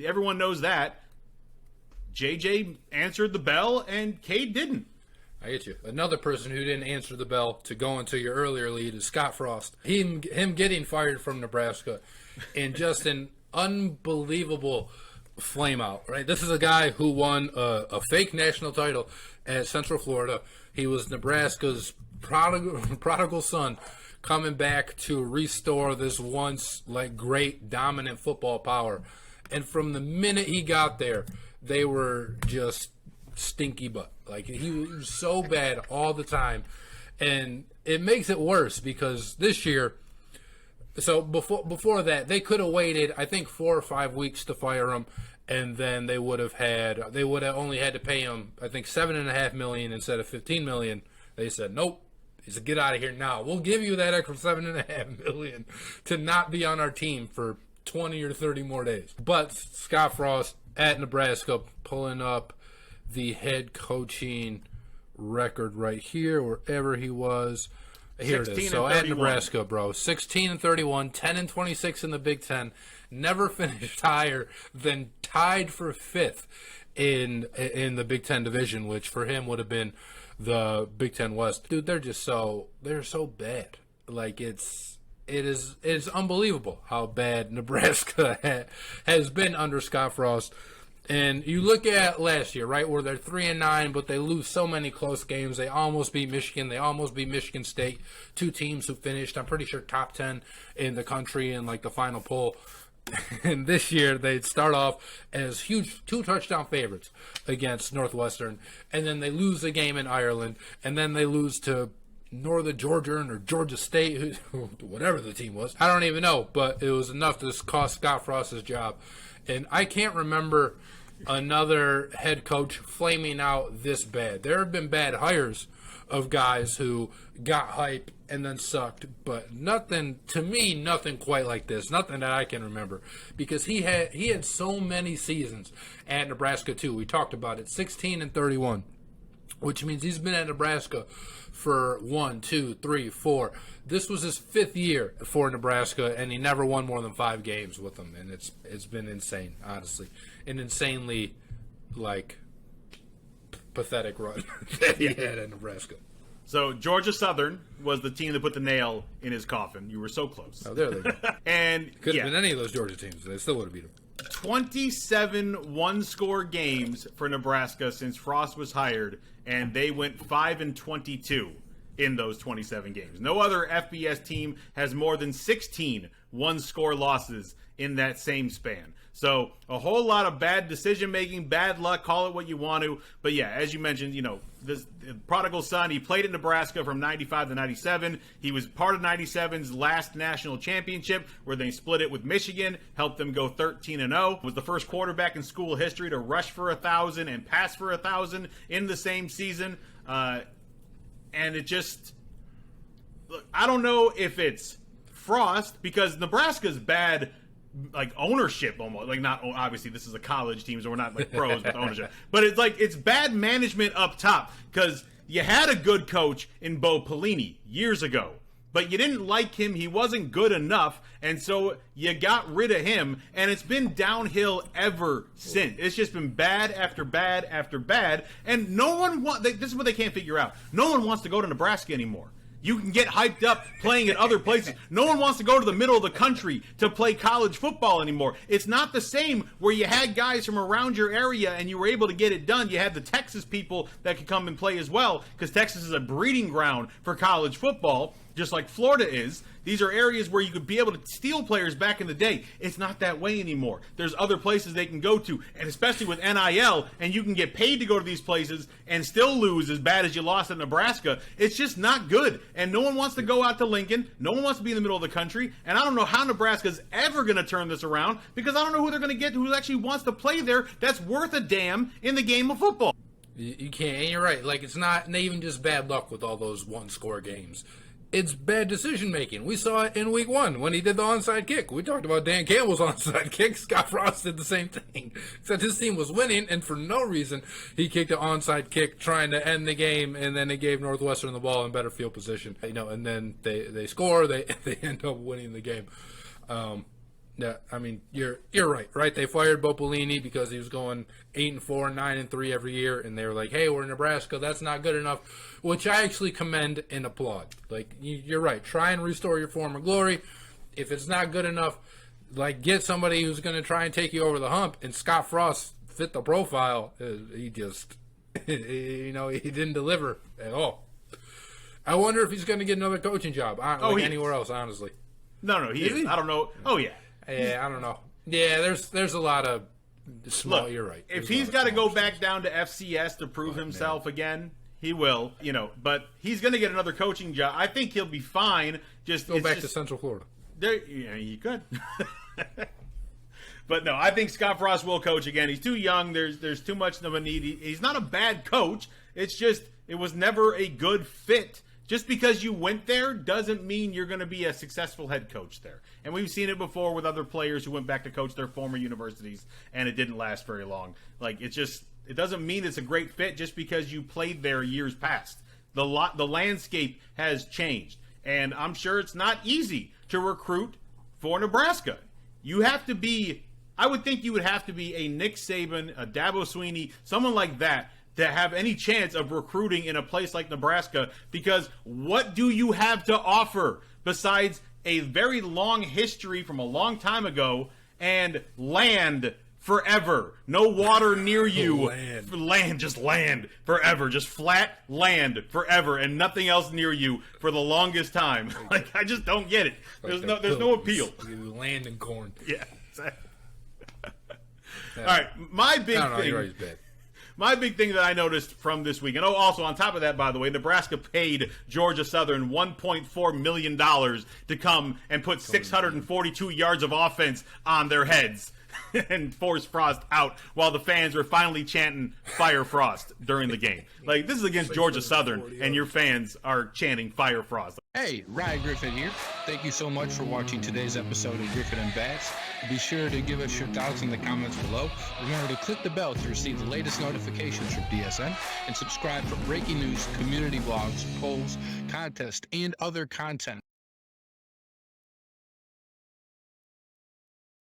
everyone knows that. JJ answered the bell, and Cade didn't. I get you. Another person who didn't answer the bell to go into your earlier lead is Scott Frost. Him getting fired from Nebraska in just an unbelievable flame out, right? This is a guy who won a fake national title at Central Florida. He was Nebraska's prodigal son coming back to restore this once like great dominant football power. And from the minute he got there, they were just stinky butt. Like, he was so bad all the time. And it makes it worse because this year, so before that, they could have waited, I think, 4 or 5 weeks to fire him, and then they would have only had to pay him, I think, $7.5 million instead of $15 million. They said, nope. He said, get out of here now. We'll give you that extra $7.5 million to not be on our team for 20 or 30 more days. But Scott Frost at Nebraska, pulling up the head coaching record right here, wherever he was. Here it is. So at Nebraska, bro, 16-31, 10-26 in the Big Ten. Never finished higher than tied for 5th in the Big Ten division, which for him would have been the Big Ten West. Dude, they're so bad. Like, it's unbelievable how bad Nebraska has been under Scott Frost. And you look at last year, right, where they're 3-9, but they lose so many close games. They almost beat Michigan. They almost beat Michigan State. 2 teams who finished, I'm pretty sure, top 10 in the country in like the final poll. And this year they'd start off as huge 2-touchdown favorites against Northwestern, and then they lose a game in Ireland, and then they lose to Northern Georgia or Georgia State, whatever the team was. I don't even know, but it was enough to cost Scott Frost his job. And I can't remember another head coach flaming out this bad. There have been bad hires of guys who got hype and then sucked, but nothing quite like this. Nothing that I can remember, because he had so many seasons at Nebraska too. We talked about it, 16-31, which means he's been at Nebraska for 1, 2, 3, 4. This was his 5th year for Nebraska, and he never won more than 5 games with them, and it's been insane, honestly, an insanely pathetic run that he had at Nebraska. So Georgia Southern was the team that put the nail in his coffin. You were so close. Oh, there they go. And could have been any of those Georgia teams. They still would have beat them. 27 one-score games for Nebraska since Frost was hired, and they went 5-22 in those 27 games. No other FBS team has more than 16 one-score losses in that same span. So a whole lot of bad decision-making, bad luck, call it what you want to. But yeah, as you mentioned, this prodigal son, he played at Nebraska from 95 to 97. He was part of 97's last national championship, where they split it with Michigan, helped them go 13-0. Was the first quarterback in school history to rush for 1,000 and pass for 1,000 in the same season. And it just, look, I don't know if it's Frost, because Nebraska's bad, like, ownership almost. Like, not, obviously this is a college team, so we're not like pros with ownership. But it's like, it's bad management up top, because you had a good coach in Bo Pelini years ago, but you didn't like him. He wasn't good enough, and so you got rid of him, and it's been downhill ever since. It's just been bad after bad after bad, and no one this is what they can't figure out. No one wants to go to Nebraska anymore. You can get hyped up playing at other places. No one wants to go to the middle of the country to play college football anymore. It's not the same where you had guys from around your area and you were able to get it done. You had the Texas people that could come and play as well, because Texas is a breeding ground for college football, just like Florida is. These are areas where you could be able to steal players back in the day. It's not that way anymore. There's other places they can go to, and especially with NIL, and you can get paid to go to these places and still lose as bad as you lost at Nebraska. It's just not good, and no one wants to go out to Lincoln. No one wants to be in the middle of the country, and I don't know how Nebraska's ever going to turn this around, because I don't know who they're going to get who actually wants to play there that's worth a damn in the game of football. You can't, and you're right. Like, it's not even just bad luck with all those one-score games. It's bad decision-making. We saw it in week 1 when he did the onside kick. We talked about Dan Campbell's onside kick. Scott Frost did the same thing. Except his team was winning, and for no reason, he kicked an onside kick trying to end the game, and then it gave Northwestern the ball in better field position. And then they score. They end up winning the game. Yeah, I mean, you're right? They fired Bopolini because he was going 8-4, 9-3 every year, and they were like, "Hey, we're Nebraska. That's not good enough," which I actually commend and applaud. Like, you're right. Try and restore your former glory. If it's not good enough, like, get somebody who's going to try and take you over the hump. And Scott Frost fit the profile. He just, he didn't deliver at all. I wonder if he's going to get another coaching job. Anywhere else, honestly. No, he is. I don't know. Oh yeah. Yeah, I don't know. Yeah, there's a lot of small. Look, you're right. If he's got to go back down to FCS to prove himself again, he will. But he's going to get another coaching job. I think he'll be fine. Just go back to Central Florida. You could. But no, I think Scott Frost will coach again. He's too young. There's too much of a need. He's not a bad coach. It's just it was never a good fit. Just because you went there doesn't mean you're going to be a successful head coach there. And we've seen it before with other players who went back to coach their former universities, and it didn't last very long. Like, it doesn't mean it's a great fit just because you played there years past. The landscape has changed, and I'm sure it's not easy to recruit for Nebraska. You have to be, I would think you would have to be a Nick Saban, a Dabo Swinney, someone like that, to have any chance of recruiting in a place like Nebraska, because what do you have to offer besides a very long history from a long time ago and land forever? No water near you. Just land forever. Just flat land forever and nothing else near you for the longest time. Like, I just don't get it. There's no appeal. Land and corn. Yeah. All right, my big thing. My big thing that I noticed from this week, and also on top of that, by the way, Nebraska paid Georgia Southern $1.4 million to come and put 642 yards of offense on their heads and force Frost out while the fans were finally chanting "Fire Frost" during the game. Like, this is against Georgia Southern, and your fans are chanting "Fire Frost." Hey, Ryan Griffin here. Thank you so much for watching today's episode of Griffin and Bass. Be sure to give us your thoughts in the comments below. Remember to click the bell to receive the latest notifications from DSN, and subscribe for breaking news, community blogs, polls, contests, and other content